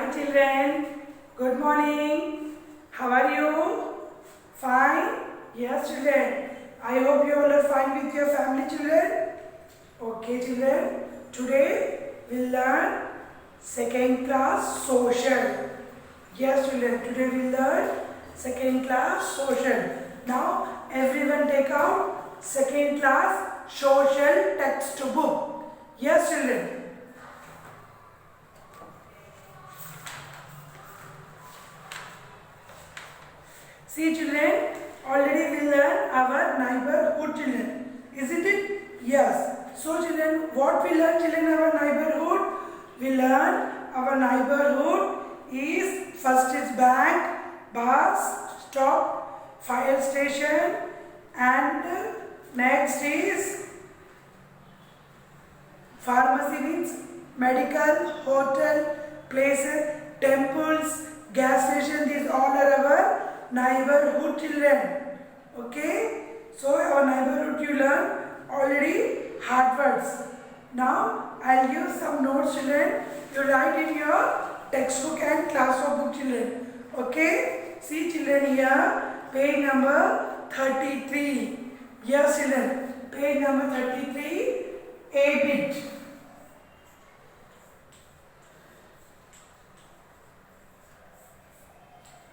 Hi children, good morning. How are you? Fine? Yes children. I hope you all are fine with your family children. Okay children, today we'll learn second class social. Yes children, today we'll learn second class social. Now everyone take out second class social textbook. Yes children. See children, already we learn our neighborhood children. Isn't it? Yes. So children, what we learn children our neighborhood? We learn our neighborhood is first is bank, bus stop, fire station, and next is pharmacy means medical, hotel, places, temples, gas station. These all are our neighborhood children. Okay, so our neighborhood you learn already hard words. Now I'll give some notes children. You write in your textbook and classwork book children. Okay, see children here page number 33. Yes children, page number 33, A bit.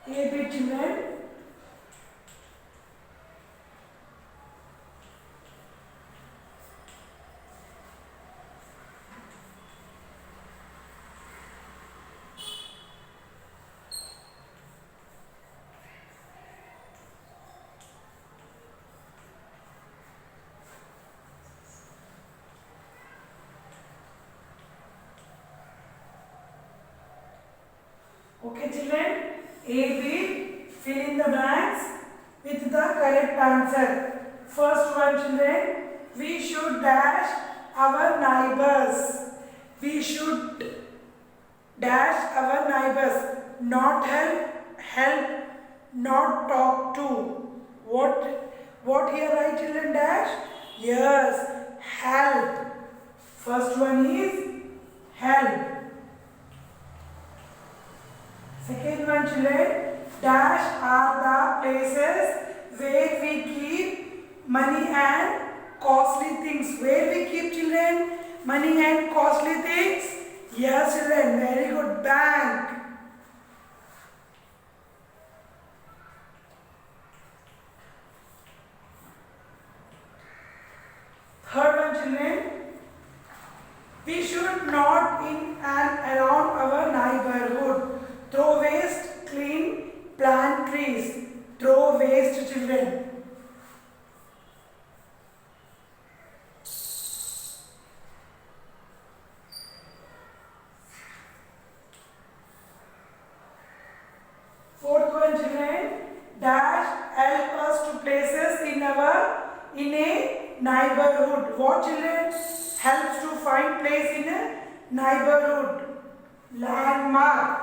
A bit children. Okay children, A bit, fill in the blanks with the correct answer. First one children, we should dash our neighbors. We should dash our neighbors. Not help, not talk to. What here right children dash? Yes, help. First one is help. Second one children, dash are the places where we keep money and costly things. Where we keep children money and costly things? Yes children, very good. Bank. Third one children, we should not in and around our neighborhood throw waste, clean, plant trees. Throw waste children. Fourth one children, dash help us to places in a neighborhood. What children helps to find place in a neighborhood? Landmark.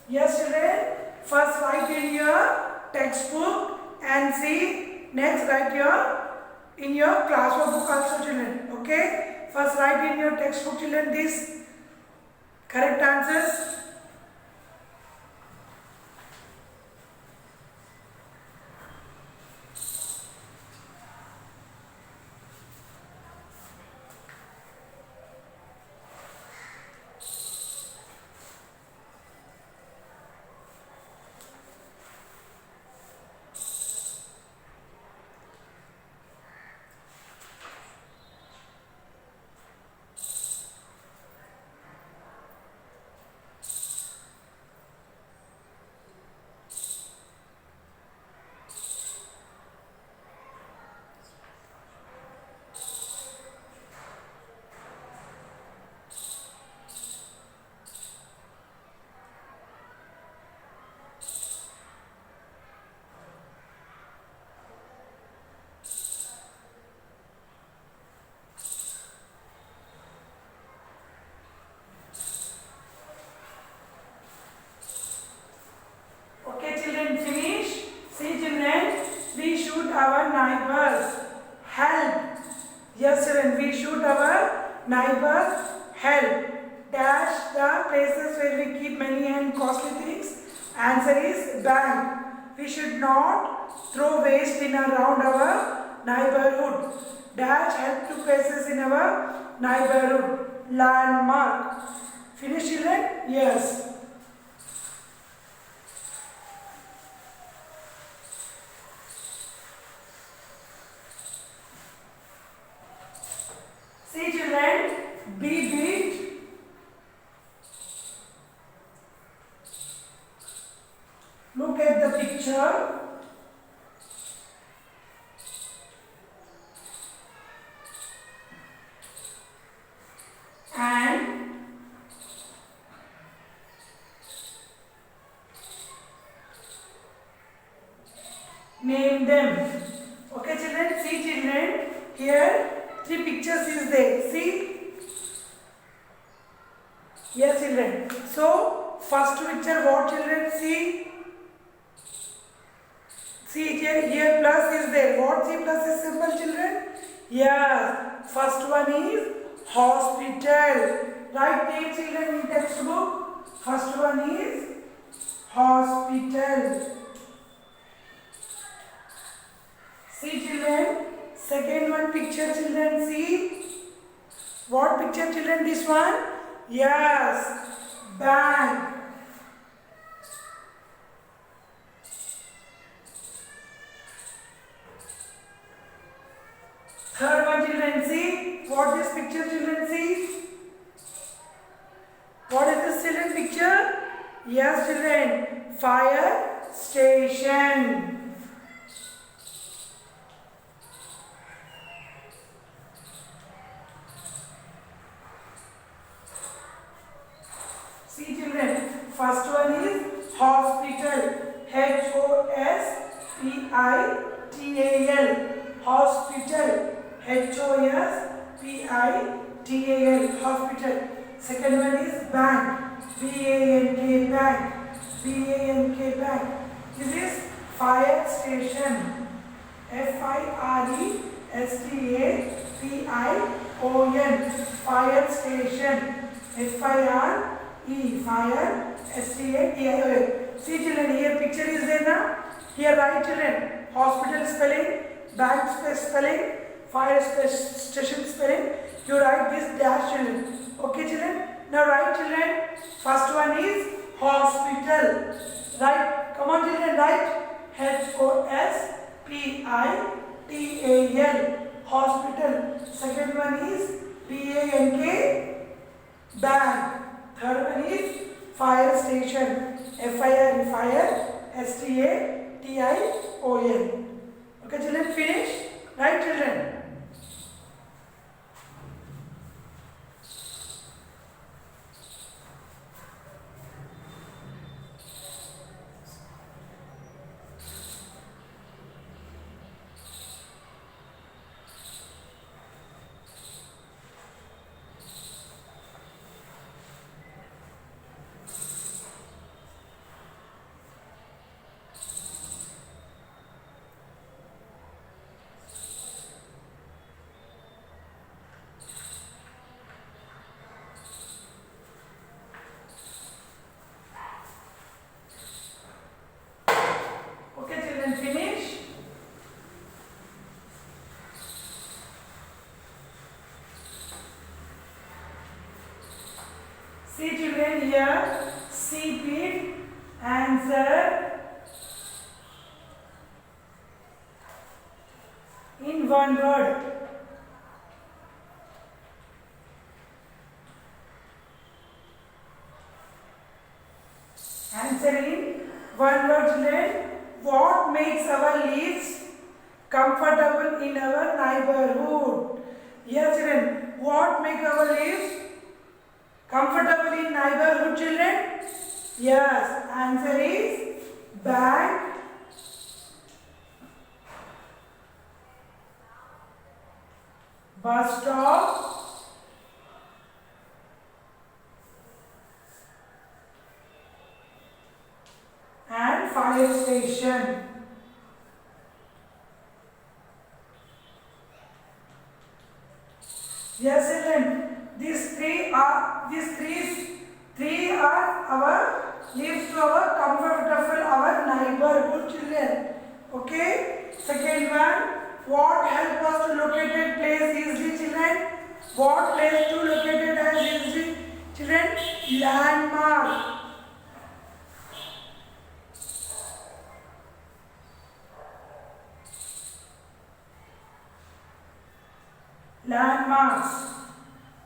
Yes children, first write in your textbook and see, next write in your classwork book also children. Okay, first write in your textbook children this correct answers. the places where we keep many and costly things? Answer is bank. We should not throw waste in around our neighborhood. Dash help to places in our neighborhood. Landmark. Finish children? Yes. See children, be beat. Look at the picture. And name them. Okay children, see children, here 3 pictures is there. See? Yes children. So first picture what children see? See here plus is there. What C plus is symbol children? Yes. First one is hospital. Write name children in textbook. First one is hospital. See children. Second one picture children see. What picture children this one? Yes. Bank. Third one children see. What this picture children see? What is this children picture? Yes children. Fire station. See children. First one is hospital. Hospital. Hospital. HOSPITAL. Hospital. Second one is bank. BANK. Bank. Bank. This is fire station. FIRESTAPION. Fire station. FIRE. Fire. STATION. See children, here picture is there now. Here write children. Hospital spelling. Bank spelling. Fire station spelling. You write this dash children. Okay children. Now write children. First one is hospital. Write. Come on children. Write. HOSPITAL. Hospital. Second one is BANK. Bank. Third one is fire station. FIRE. Fire. STATION. Okay children, finish. Right children. Finish. See children here, repeat answer in one word. Answer in one word children. What makes our lives comfortable in our neighborhood? Yes children, what makes our lives comfortable in neighborhood children? Yes, answer is bank, bus stop, and fire station. Yes children, these three neighborhood children. Okay. Second one, what help us to locate a place easily children? What place to locate it as easily children? Landmark. Landmarks.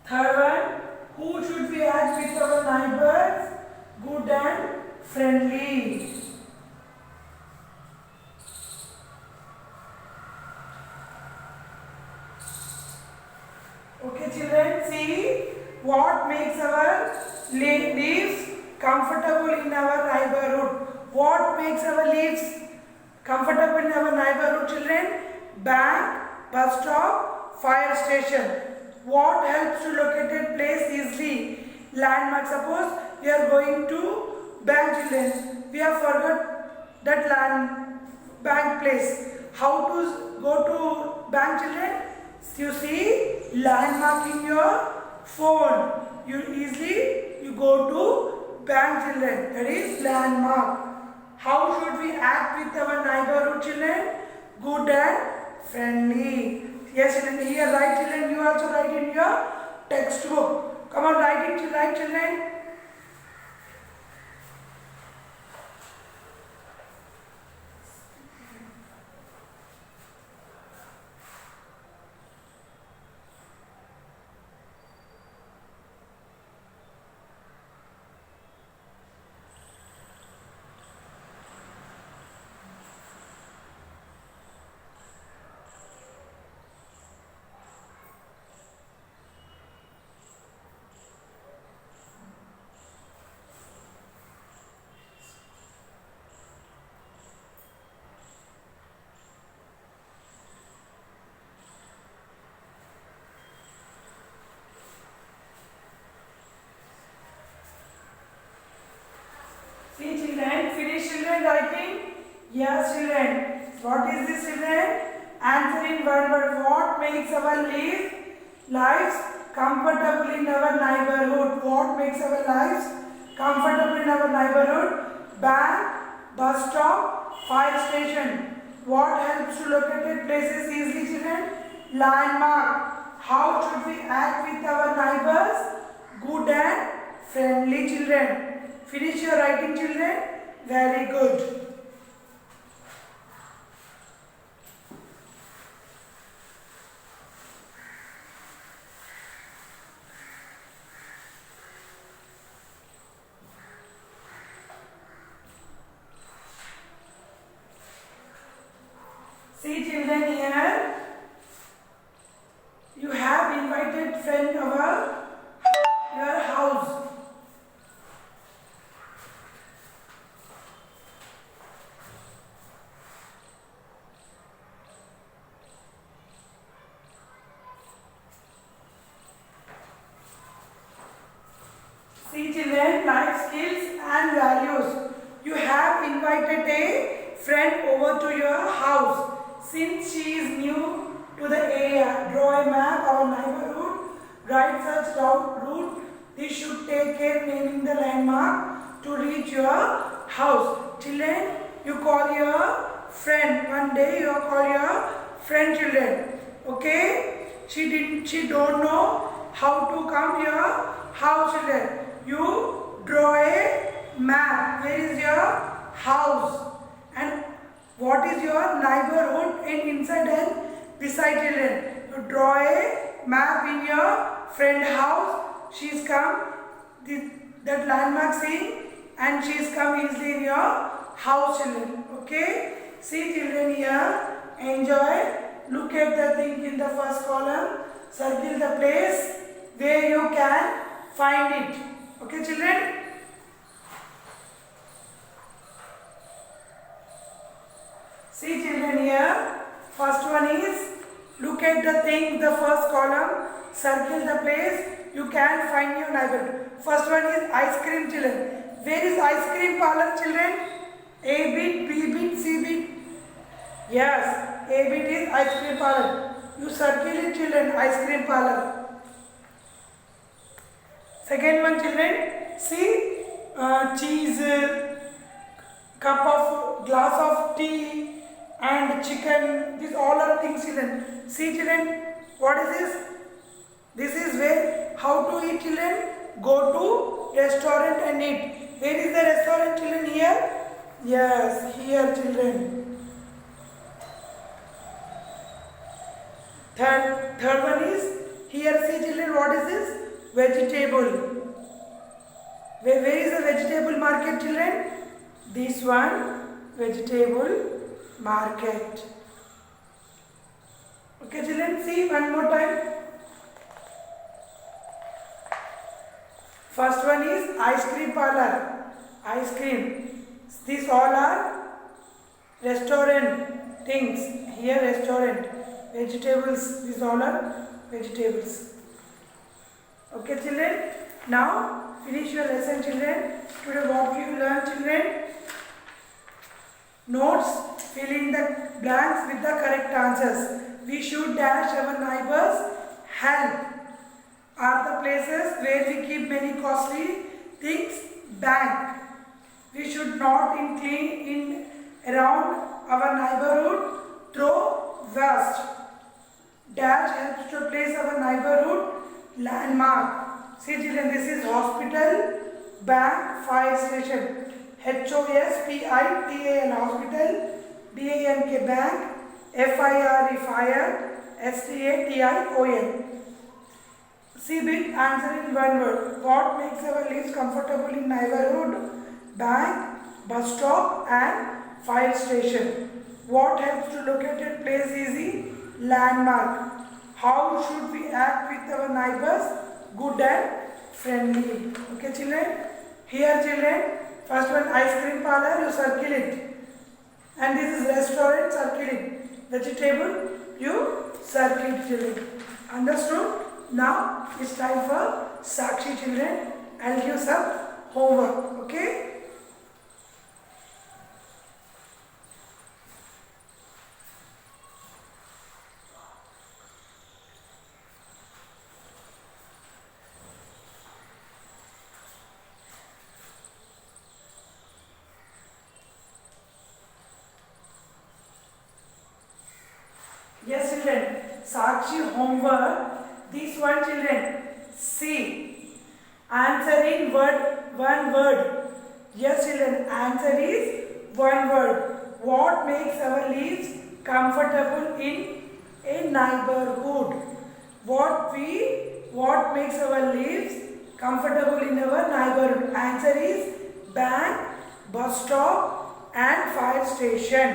Third one, who should we act with our neighbors? Good and friendly. Okay children, see what makes our leaves comfortable in our neighborhood. What makes our leaves comfortable in our neighborhood children? Bank, bus stop, fire station. What helps to locate a place easily? Landmark. Suppose we are going to bank children. We have forgot that bank place. How to go to bank children? You see landmark in your phone. You easily go to bank children. That is landmark. How should we act with our neighborhood children? Good and friendly. Yes children, here write children. You also write in your textbook. Come on, write it, write children. See children, finish children writing? Yes children. What is this children? Answer in one word. What makes our lives comfortable in our neighborhood? What makes our lives comfortable in our neighborhood? Bank, bus stop, fire station. What helps to locate places easily children? Landmark. How should we act with our neighbors? Good and friendly children. Finish your writing children. Very good. See children here. You have invited friend over your house. See children, life skills and values. You have invited a friend over to your house. Since she is new to the area, draw a map of neighborhood, write such route. This should take care naming the landmark to reach your house. Children, you call your friend. One day you call your friend children. Okay? She don't know how to come to your house children. You draw a map. Where is your house? And what is your neighborhood in inside and beside children? You draw a map in your friend house. She's come, that landmark see, and she's come easily in your house children. Okay? See children here, enjoy. Look at the thing in the first column. Circle the place where you can find it. Okay children? See children here, first one is, look at the thing, the first column, circle the place, you can find your neighborhood. First one is ice cream children. Where is ice cream parlor children? A bit, B bit, C bit. Yes, A bit is ice cream parlor. You circle it children, ice cream parlor. Second one children, see cheese, cup of glass of tea and chicken. These all are things, children. See, children, what is this? This is where how to eat, children. Go to restaurant and eat. Where is the restaurant, children? Here. Yes, here, children. Third one is here. See, children, what is this? Vegetable. Where is the vegetable market, children? This one, vegetable market. Okay, children, see one more time. First one is ice cream parlor. Ice cream. These all are restaurant things. Here, restaurant. Vegetables. These all are vegetables. Okay, children. Now, finish your lesson, children. Today, what you learn, children? Notes. Fill in the blanks with the correct answers. We should dash our neighbors help. Are the places where we keep many costly things. Bank. We should not in around our neighborhood. Throw waste. Dash helps to place our neighborhood landmark. See, children, this is hospital, bank, fire station. HOSPITAL hospital, BANK bank, FIRE fire, STATION. See bit answer in one word. What makes our lives comfortable in neighborhood? Bank, bus stop and fire station. What helps to locate a place easy? Landmark. How should we act with our neighbors? Good and friendly. Okay, children? Here, children, first one ice cream parlor, you circle it. And this is restaurant, circle it. Vegetable, you circle it, children. Understood? Now, it's time for Sakshi, children. I'll give some homework. Okay? Yes, children. Sakshi homework. This one, children. See. Answer in one word. Yes, children. Answer is one word. What makes our lives comfortable in a neighborhood? What makes our lives comfortable in our neighborhood? Answer is bank, bus stop, and fire station.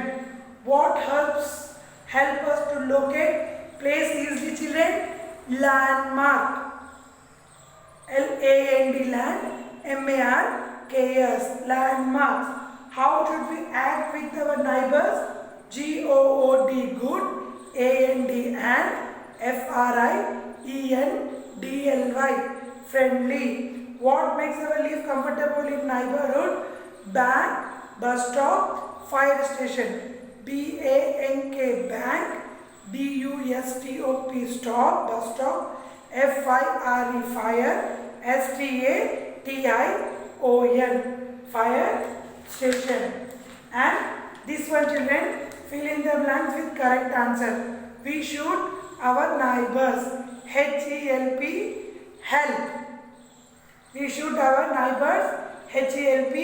What help us to locate place is the children? Landmark. LAND land, MARKS, landmarks. How should we act with our neighbors? GOOD, good, AND and FRIENDLY, friendly. What makes our life comfortable in neighborhood? Bank, bus stop, fire station. BANK, bank, BUSTOP, stop, bus stop, FIRE, fire, STATION, fire station. And this one, children, fill in the blanks with correct answer. We should our neighbors, HELP, help. We should our neighbors, HELP,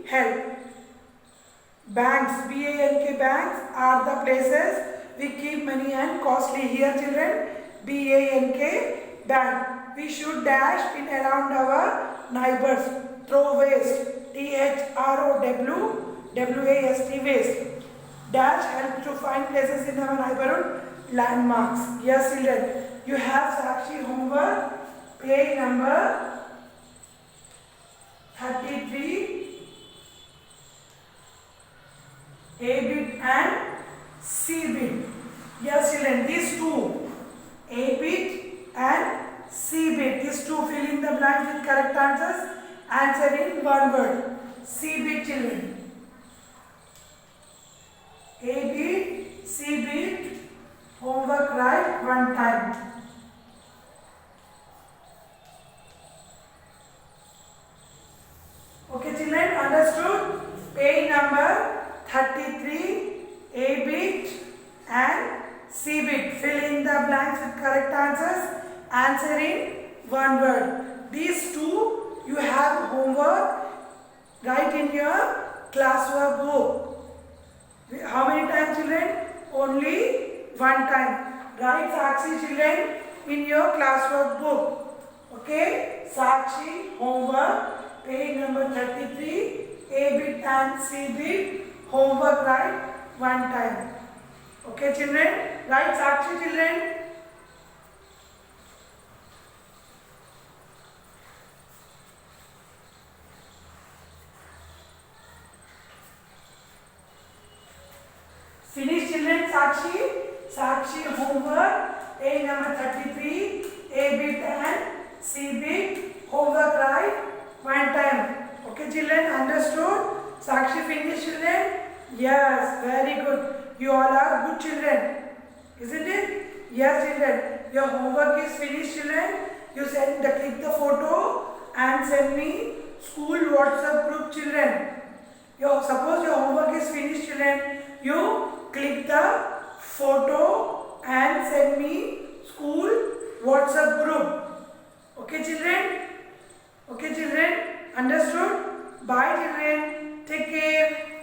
help. Banks, BANK banks are the places we keep money and costly. Here, children, BANK bank. We should dash in around our neighbors. Throw waste. THROW, waste. Dash helps to find places in our neighborhood. Landmarks. Yes, children. You have Sakshi homework. Page number 33. A bit and C bit. Yes, children, these two, A bit and C bit, these two fill in the blanks with correct answers. Answer in one word. C bit, children. A bit, C bit, homework write one time. Okay, children, understood? Page number 33, A bit and C bit. Fill in the blanks with correct answers. Answer in one word. These two you have homework. Write in your classwork book. How many times, children? Only one time. Write Sakshi, children, in your classwork book. Okay? Sakshi, homework, page number 33, A bit and C bit. Homework, write one time. Okay, children? Write Sakshi, children. Finish, children. Sakshi. Sakshi, homework, page number 33, A bit and C bit. Homework, write one time. Okay, children, understood? Sakshi, finish, children? Yes, very good. You all are good children, isn't it? Yes, children. Your homework is finished, children. You click the photo and send me school WhatsApp group, children. Suppose your homework is finished, children. You click the photo and send me school WhatsApp group. Okay, children? Okay, children? Understood? Bye, children. Take care.